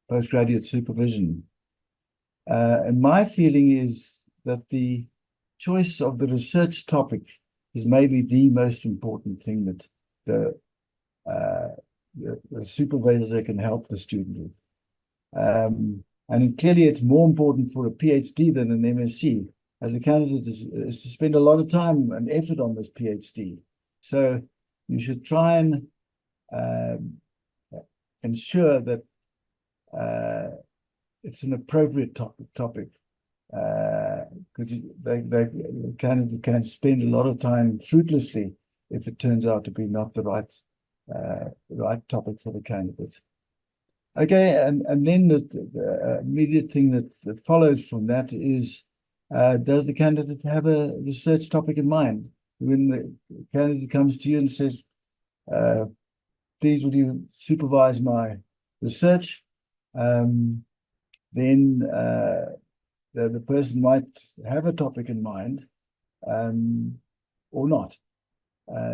postgraduate supervision. And my feeling is that the choice of the research topic is maybe the most important thing that the supervisor can help the student with. And clearly it's more important for a PhD than an MSc, as the candidate is to spend a lot of time and effort on this PhD. So you should try and ensure that it's an appropriate topic, because the candidate can spend a lot of time fruitlessly if it turns out to be not the right topic for the candidate. Okay, and then the immediate thing that follows from that is, does the candidate have a research topic in mind? When the candidate comes to you and says, please, will you supervise my research? Then the person might have a topic in mind, or not.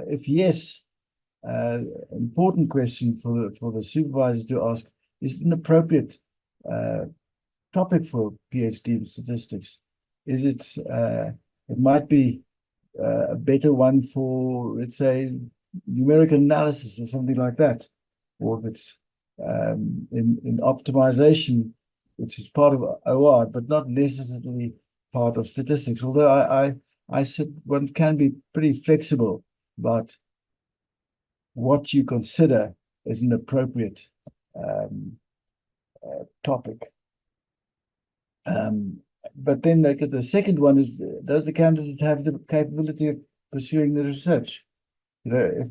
If yes, important question for the supervisor to ask, is it an appropriate topic for PhD in statistics? Is it, it might be a better one for, let's say, numerical analysis or something like that, or if it's in optimization, which is part of OR, but not necessarily part of statistics. Although I said one can be pretty flexible about what you consider as an appropriate topic. But then the second one is, does the candidate have the capability of pursuing the research? You know,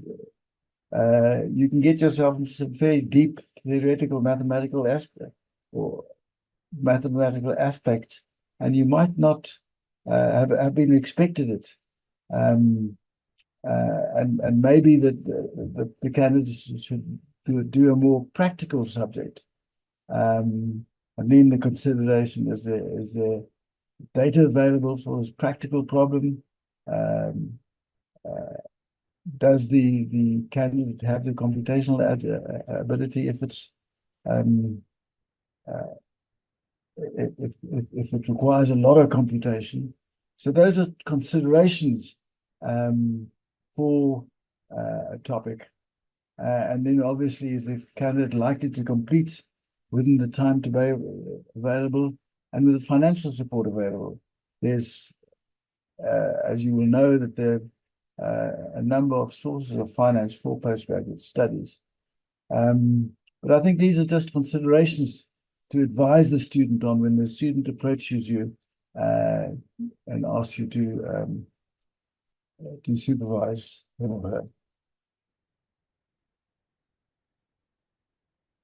if you can get yourself into some very deep theoretical mathematical aspect or mathematical aspects, and you might not have been expected it. And maybe the candidates should do a more practical subject. And then the consideration is there data available for this practical problem? Does the candidate have the computational ability if it's if it requires a lot of computation? So those are considerations for a topic. And then obviously, is the candidate likely to complete within the time to be available and with the financial support available? There's, as you will know, that there are a number of sources of finance for postgraduate studies. But I think these are just considerations to advise the student on when the student approaches you and asks you to supervise him or her.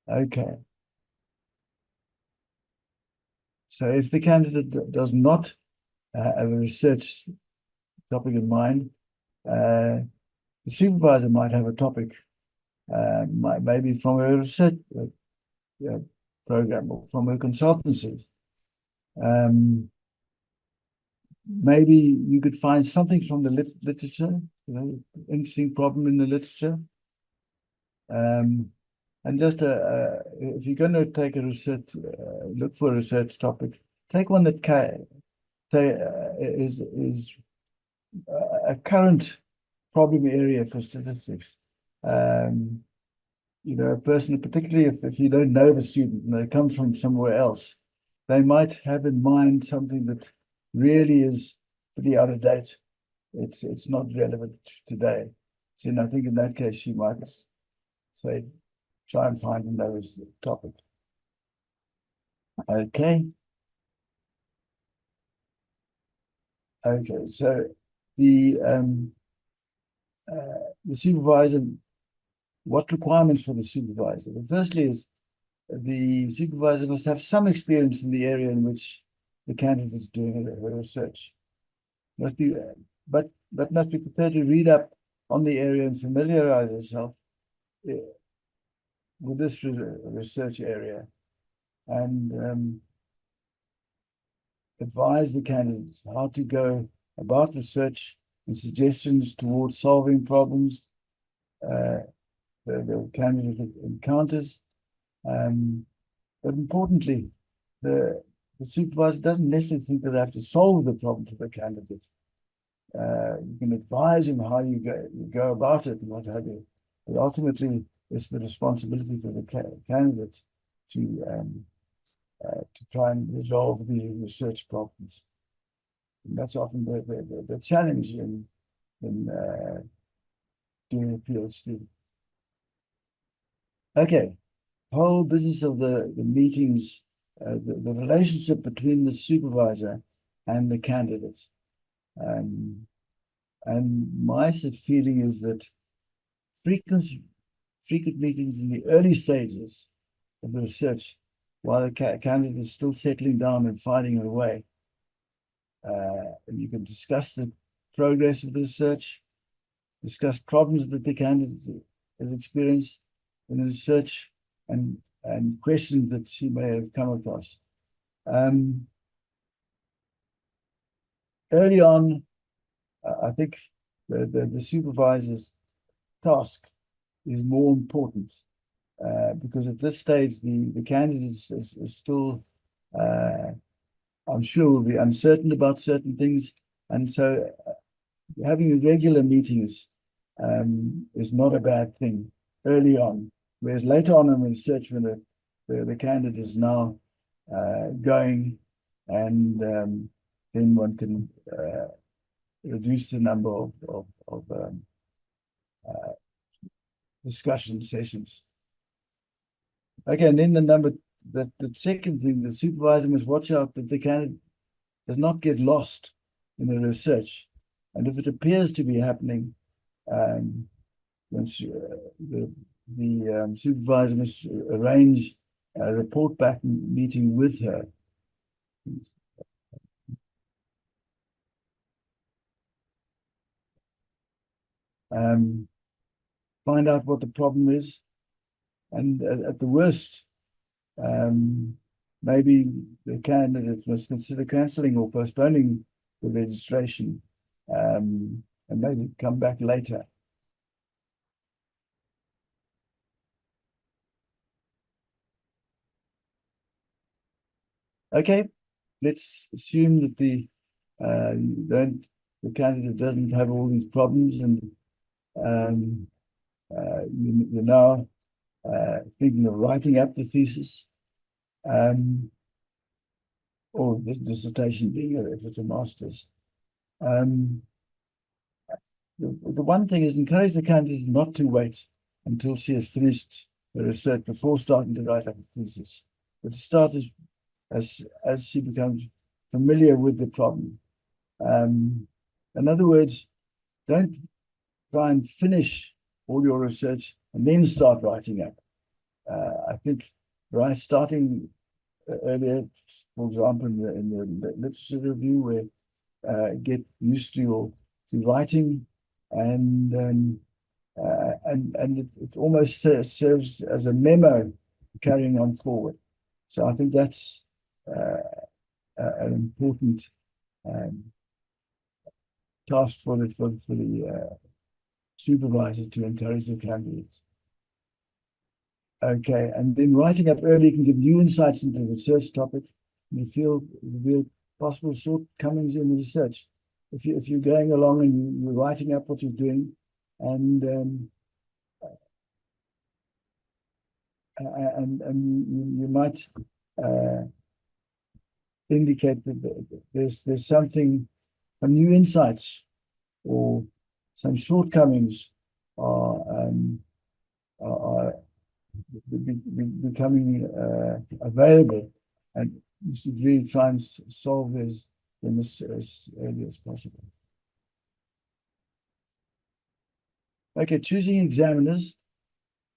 Okay. So if the candidate does not have a research topic in mind, the supervisor might have a topic, maybe from a research program or from a consultancy. Maybe you could find something from the literature, interesting problem in the literature. And just if you're going to take a research, look for a research topic, take one that is a current problem area for statistics. You know, a person, particularly if you don't know the student and they come from somewhere else, they might have in mind something that really is pretty out of date. It's not relevant today. So I think in that case, you might say, try and find another topic. Okay. Okay, so the supervisor, what requirements for the supervisor? Well, firstly is the supervisor must have some experience in the area in which the candidate is doing her research. Must be, but must be prepared to read up on the area and familiarize herself with this research area, and advise the candidates how to go about research and suggestions towards solving problems the candidate encounters, and But importantly, the supervisor doesn't necessarily think that they have to solve the problem for the candidate. You can advise him how you go about it and what have you. But ultimately, it's the responsibility for the candidate to try and resolve the research problems. And that's often the challenge in doing a PhD. Okay, whole business of the meetings, the relationship between the supervisor and the candidate. And my feeling is that frequent meetings in the early stages of the research, while the candidate is still settling down and finding her way, and you can discuss the progress of the research, discuss problems that the candidate has experienced in the research, and questions that she may have come across. Early on, I think the supervisor's task is more important because at this stage the candidate is still, I'm sure, will be uncertain about certain things, and so having regular meetings is not a bad thing early on. Whereas later on in the research, when the candidate is now going, and then one can reduce the number of discussion sessions. Okay, and then the second thing, the supervisor must watch out that the candidate does not get lost in the research. And if it appears to be happening, the supervisor must arrange a report back meeting with her. Find out what the problem is, and at the worst, maybe the candidate must consider cancelling or postponing the registration, and maybe come back later. Okay, let's assume that the candidate doesn't have all these problems, and you're now thinking of writing up the thesis, or the dissertation being, if it's a master's. The one thing is encourage the candidate not to wait until she has finished the research before starting to write up a thesis, but to start as she becomes familiar with the problem. In other words, don't try and finish all your research and then start writing up. I think starting earlier, for example, in the literature review, where get used to writing, and it almost serves as a memo carrying on forward. So I think that's an important task for the supervisor to encourage the candidates. Okay, and then writing up early can give new insights into the research topic, and reveal possible shortcomings in the research. If you're going along and you're writing up what you're doing, and you might indicate that there's something, some new insights or some shortcomings are becoming available, and you should really try and solve them as early as possible. Okay, choosing examiners.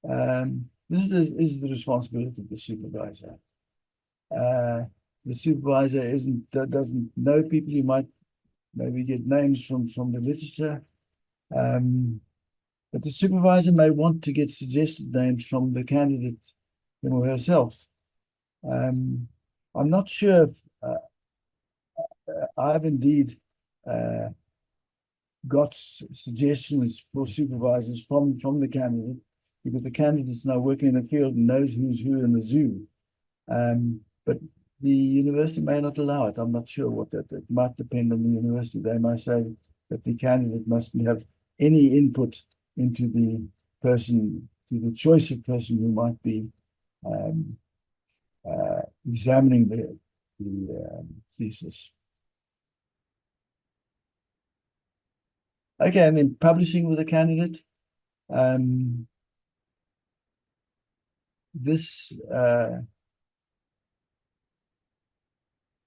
This is the responsibility of the supervisor. The supervisor doesn't know people. You might maybe get names from the literature, but the supervisor may want to get suggested names from the candidate him or herself. I'm not sure if I've indeed got suggestions for supervisors from the candidate, because the candidate is now working in the field and knows who's who in the zoo. But the university may not allow it. I'm not sure what that. It might depend on the university. They might say that the candidate mustn't have any input into the person, to the choice of person who might be examining the thesis. Okay, and then publishing with a candidate. This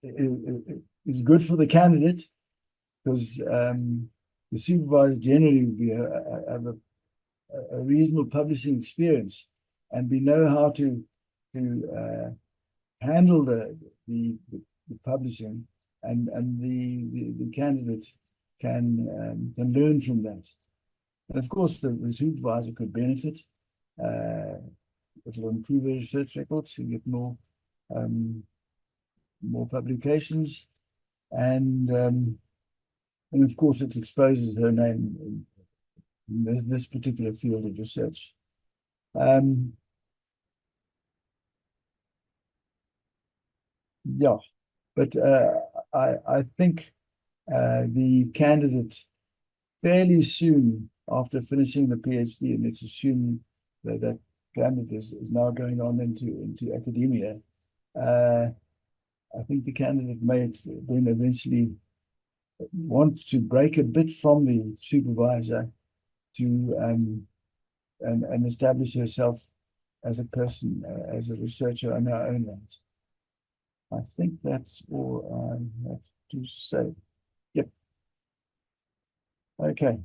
is good for the candidate because the supervisor generally will be have a reasonable publishing experience, and we know how to handle the publishing, and the candidate can learn from that. And of course, the supervisor could benefit. It will improve her research records and get more publications, and of course, it exposes her name in this particular field of research. Yeah, but I think the candidate fairly soon after finishing the PhD, and let's assume that that candidate is now going on into academia, I think the candidate may then eventually want to break a bit from the supervisor to and establish herself as a person, as a researcher on her own land. I think that's all I have to say. Yep. Okay.